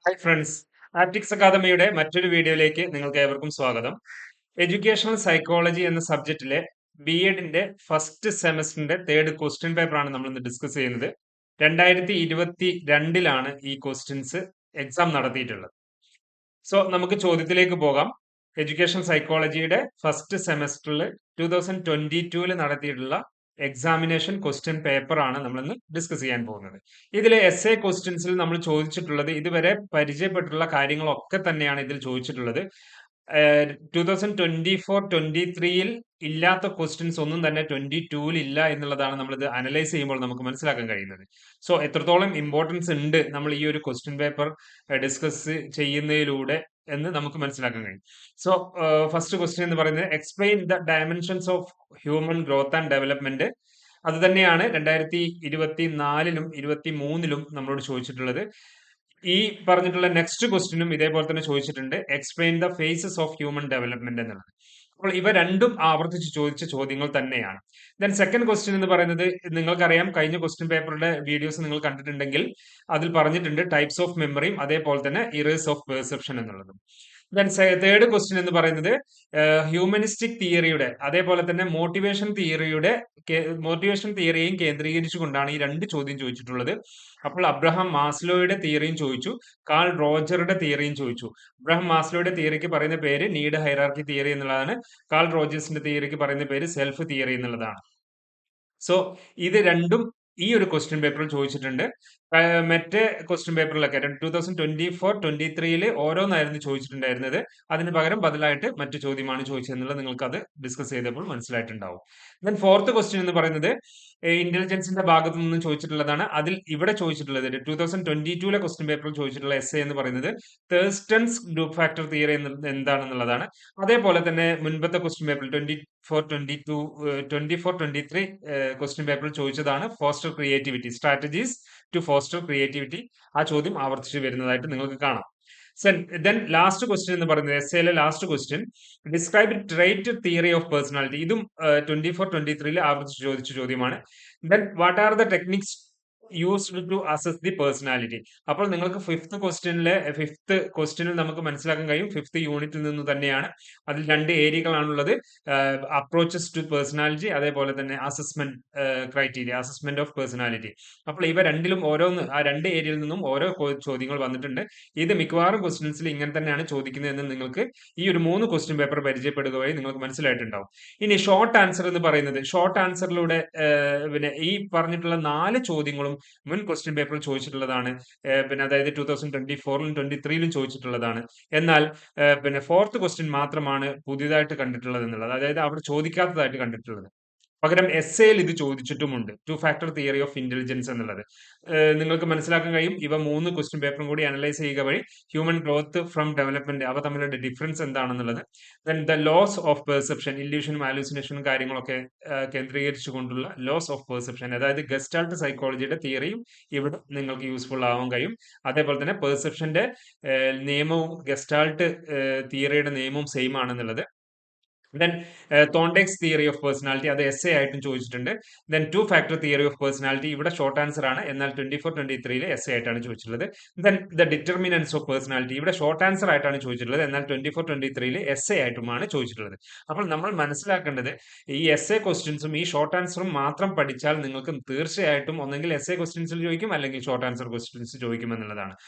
Hi friends, optics അക്കാദമിയുടെ മറ്റൊരു വീഡിയോയിലേക്ക് നിങ്ങൾക്ക് ഏവർക്കും സ്വാഗതം. എഡ്യൂക്കേഷണൽ സൈക്കോളജി എന്ന സബ്ജക്റ്റിലെ ബി.എഡിന്റെ ഫസ്റ്റ് സെമസ്റ്ററിന്റെ തേർഡ് ക്വസ്റ്റ്യൻ പേപ്പറാണ് നമ്മൾ ഇന്ന് ഡിസ്കസ് ചെയ്യുന്നത്. 2022 ഈ ക്വസ്റ്റ്യൻസ് എക്സാം നടത്തിയിട്ടുള്ളത്. സോ നമുക്ക് ചോദ്യത്തിലേക്ക് പോകാം. എഡ്യൂക്കേഷൻ സൈക്കോളജിയുടെ ഫസ്റ്റ് സെമസ്റ്ററിൽ 2022 നടത്തിയിട്ടുള്ള എക്സാമിനേഷൻ ക്വസ്റ്റ്യൻ പേപ്പർ ആണ് നമ്മൾ ഇന്ന് ഡിസ്കസ് ചെയ്യാൻ പോകുന്നത്. ഇതിലെ എസ് എ ക്വസ്റ്റ്യൻസിൽ നമ്മൾ ചോദിച്ചിട്ടുള്ളത് ഇതുവരെ പരിചയപ്പെട്ടിട്ടുള്ള കാര്യങ്ങളൊക്കെ തന്നെയാണ് ഇതിൽ ചോദിച്ചിട്ടുള്ളത്. 2024-23 ഇല്ലാത്ത ക്വസ്റ്റ്യൻസ് ഒന്നും തന്നെ 22 ഇല്ല എന്നുള്ളതാണ് നമ്മൾ ഇത് അനലൈസ് ചെയ്യുമ്പോൾ നമുക്ക് മനസ്സിലാക്കാൻ കഴിയുന്നത്. സോ എത്രത്തോളം ഇമ്പോർട്ടൻസ് ഉണ്ട് നമ്മൾ ഈ ഒരു ക്വസ്റ്റ്യൻ പേപ്പർ ഡിസ്കസ് ചെയ്യുന്നതിലൂടെ എന്ന് നമുക്ക് മനസ്സിലാക്കാൻ കഴിയും. സോ ഫസ്റ്റ് ക്വസ്റ്റ്യൻ എന്ന് പറയുന്നത് explain the dimensions of human growth and development. അത് തന്നെയാണ് 2024-ലും 23-ലും നമ്മളോട് ചോദിച്ചിട്ടുള്ളത്. ഈ പറഞ്ഞിട്ടുള്ള നെക്സ്റ്റ് ക്വസ്റ്റ്യനും ഇതേപോലെ തന്നെ ചോദിച്ചിട്ടുണ്ട്, explain the phases of human development എന്നുള്ളത്. അപ്പോൾ ഇവ രണ്ടും ആവർത്തിച്ച് ചോദിച്ച ചോദ്യങ്ങൾ തന്നെയാണ്. ദെൻ സെക്കൻഡ് ക്വസ്റ്റ്യൻ എന്ന് പറയുന്നത് നിങ്ങൾക്കറിയാം, കഴിഞ്ഞ ക്വസ്റ്റ്യൻ പേപ്പറുടെ വീഡിയോസ് നിങ്ങൾ കണ്ടിട്ടുണ്ടെങ്കിൽ അതിൽ പറഞ്ഞിട്ടുണ്ട് ടൈപ്സ് ഓഫ് മെമ്മറിയും അതേപോലെ തന്നെ ഇറേഴ്സ് ഓഫ് പെർസെപ്ഷൻ എന്നുള്ളതും. ദെൻ തേർഡ് ക്വസ്റ്റ്യൻ എന്ന് പറയുന്നത് ഹ്യൂമനിസ്റ്റിക് തിയറിയുടെ അതേപോലെ തന്നെ മോട്ടിവേഷൻ തിയറിയെയും കേന്ദ്രീകരിച്ചുകൊണ്ടാണ് ഈ രണ്ട് ചോദ്യം ചോദിച്ചിട്ടുള്ളത്. അപ്പോൾ അബ്രഹാം മാസ്ലോയുടെ തിയറിയും ചോദിച്ചു, കാൾ റോജറുടെ തിയറിയും ചോദിച്ചു. അബ്രഹാം മാസ്ലോയുടെ തിയറിക്ക് പറയുന്ന പേര് നീഡ് ഹൈറാർക്കി തിയറി എന്നുള്ളതാണ്. കാൾ റോജേഴ്സിന്റെ തിയറിക്ക് പറയുന്ന പേര് സെൽഫ് തിയറി എന്നുള്ളതാണ്. സോ ഇത് രണ്ടും ഈ ഒരു ക്വസ്റ്റ്യൻ പേപ്പറിൽ ചോദിച്ചിട്ടുണ്ട്. മറ്റേ ക്വസ്റ്റ്യൻ പേപ്പറിലൊക്കെ 2024-23 ഓരോന്നായിരുന്നു ചോദിച്ചിട്ടുണ്ടായിരുന്നത്. അതിന് പകരം ബദലായിട്ട് മറ്റു ചോദ്യമാണ് ചോദിച്ചതെന്നുള്ളത് നിങ്ങൾക്ക് അത് ഡിസ്കസ് ചെയ്തപ്പോൾ മനസ്സിലായിട്ടുണ്ടാവും. ദെൻ ഫോർത്ത് ക്വസ്റ്റ്യൻ എന്ന് പറയുന്നത് ഇന്റലിജൻസിന്റെ ഭാഗത്തു നിന്നും ചോദിച്ചിട്ടുള്ളതാണ്. അതിൽ ഇവിടെ ചോദിച്ചിട്ടുള്ളത് 2022 ക്വസ്റ്റ്യൻ പേപ്പറിൽ ചോദിച്ചിട്ടുള്ള എസ് എന്ന് പറയുന്നത് തേഴ്സ്റ്റൺസ് ഗ്രൂപ്പ് ഫാക്ടർ തിയറി എന്താണെന്നുള്ളതാണ്. അതേപോലെ തന്നെ മുൻപത്തെ ക്വസ്റ്റ്യൻ പേപ്പറിൽ 24-23 ക്വസ്റ്റ്യൻ പേപ്പറിൽ ചോദിച്ചതാണ് foster creativity, strategies to foster creativity. ആ ചോദ്യം ആവർത്തിച്ച് വരുന്നതായിട്ട് നിങ്ങൾക്ക് കാണാം. ദെൻ ലാസ്റ്റ് ക്വസ്റ്റ്യൻ എന്ന് പറയുന്നത് എസ്സേയിലെ last question, describe trait theory of personality. ഇതും 24-23 ആവർത്തിച്ച് ചോദിച്ച ചോദ്യമാണ്. Then what are the techniques used to assess the personality. അപ്പോൾ നിങ്ങൾക്ക് ഫിഫ്ത്ത് ക്വസ്റ്റ്യനിൽ നമുക്ക് മനസ്സിലാക്കാൻ കഴിയും, ഫിഫ്ത്ത് യൂണിറ്റിൽ നിന്ന് തന്നെയാണ്. അതിൽ രണ്ട് ഏരിയകളാണുള്ളത്, അപ്രോച്ചസ് ടു പേഴ്സണാലിറ്റി അതേപോലെ തന്നെ assessment criteria, assessment of personality. അപ്പോൾ ഇവ രണ്ടിലും ഓരോന്ന്, ആ രണ്ട് ഏരിയയിൽ നിന്നും ഓരോ ചോദ്യങ്ങൾ വന്നിട്ടുണ്ട്. ഇത് മിക്കവാറും ക്വസ്റ്റ്യൻസിൽ ഇങ്ങനെ തന്നെയാണ് ചോദിക്കുന്നതെന്ന് നിങ്ങൾക്ക് ഈ ഒരു 3 ക്വസ്റ്റ്യൻ പേപ്പർ പരിചയപ്പെടുക വഴി നിങ്ങൾക്ക് മനസ്സിലായിട്ടുണ്ടാവും. ഇനി ഷോർട്ട് ആൻസർ എന്ന് പറയുന്നത്, ഷോർട്ട് ആൻസറിലൂടെ പിന്നെ ഈ പറഞ്ഞിട്ടുള്ള 4 ചോദ്യങ്ങളും മുൻ ക്വസ്റ്റ്യൻ പേപ്പറിൽ ചോദിച്ചിട്ടുള്ളതാണ്. പിന്നെ അതായത് 2024-ലും 23-ലും ചോദിച്ചിട്ടുള്ളതാണ്. എന്നാൽ പിന്നെ ഫോർത്ത് ക്വസ്റ്റ്യൻ മാത്രമാണ് പുതിയതായിട്ട് കണ്ടിട്ടുള്ളത് എന്നുള്ളത്, അതായത് അവിടെ ചോദിക്കാത്തതായിട്ട് കണ്ടിട്ടുള്ളത്. പകരം എസ്സേയിൽ ഇത് ചോദിച്ചിട്ടുമുണ്ട്, two factor theory of intelligence എന്നുള്ളത്. നിങ്ങൾക്ക് മനസ്സിലാക്കാൻ കഴിയും, ഇവ 3 ക്വസ്റ്റ്യൻ പേപ്പറും കൂടി അനലൈസ് ചെയ്യുക വഴി ഹ്യൂമൻ ഗ്രോത്ത് ഫ്രം ഡെവലപ്മെന്റ് അവ തമ്മിലുള്ള ഡിഫറൻസ് എന്താണെന്നുള്ളത്, then the laws of perception, ഇല്യൂഷനും ഹാലൂസിനേഷനും കാര്യങ്ങളൊക്കെ കേന്ദ്രീകരിച്ചുകൊണ്ടുള്ള ലോസ് ഓഫ് പെർസെപ്ഷൻ, അതായത് ഗസ്റ്റാൾട്ട് സൈക്കോളജിയുടെ തിയറിയും ഇവിടെ നിങ്ങൾക്ക് യൂസ്ഫുൾ ആവാൻ കഴിയും. അതേപോലെ തന്നെ പെർസെപ്ഷന്റെ നിയമവും ഗസ്റ്റാൾട്ട് തിയറിയുടെ നിയമവും സെയിം ആണെന്നുള്ളത്. ദെൻ തോണ്ടെക്സ് തിയറി ഓഫ് പേഴ്സണാലിറ്റി, അത് എസ് എ ആയിട്ടും ചോദിച്ചിട്ടുണ്ട്. Then to factor theory of personality ഇവിടെ ഷോർട്ട് ആൻസർ ആണ്, എന്നാൽ 24-23 എസ് എ ആയിട്ടാണ് ചോദിച്ചിട്ടുള്ളത്. Then the determinants of personality ഇവിടെ ഷോർട്ട് ആൻസർ ആയിട്ടാണ് ചോദിച്ചിട്ടുള്ളത്, എന്നാൽ 24-23 എസ് എ ആയിട്ടുമാണ് ചോദിച്ചിട്ടുള്ളത്. അപ്പോൾ നമ്മൾ മനസ്സിലാക്കേണ്ടത്, ഈ എസ് എ ക്വസ്റ്റ്യൻസും ഈ ഷോർട്ട് ആൻസറും മാത്രം പഠിച്ചാൽ നിങ്ങൾക്ക് തീർച്ചയായിട്ടും ഒന്നെങ്കിൽ എസ് എ ക്വസ്റ്റ്യൻസിൽ ചോദിക്കും അല്ലെങ്കിൽ ഷോർട്ട് ആൻസർ ക്വസ്റ്റ്യൻസ് ചോദിക്കും എന്നുള്ളതാണ്.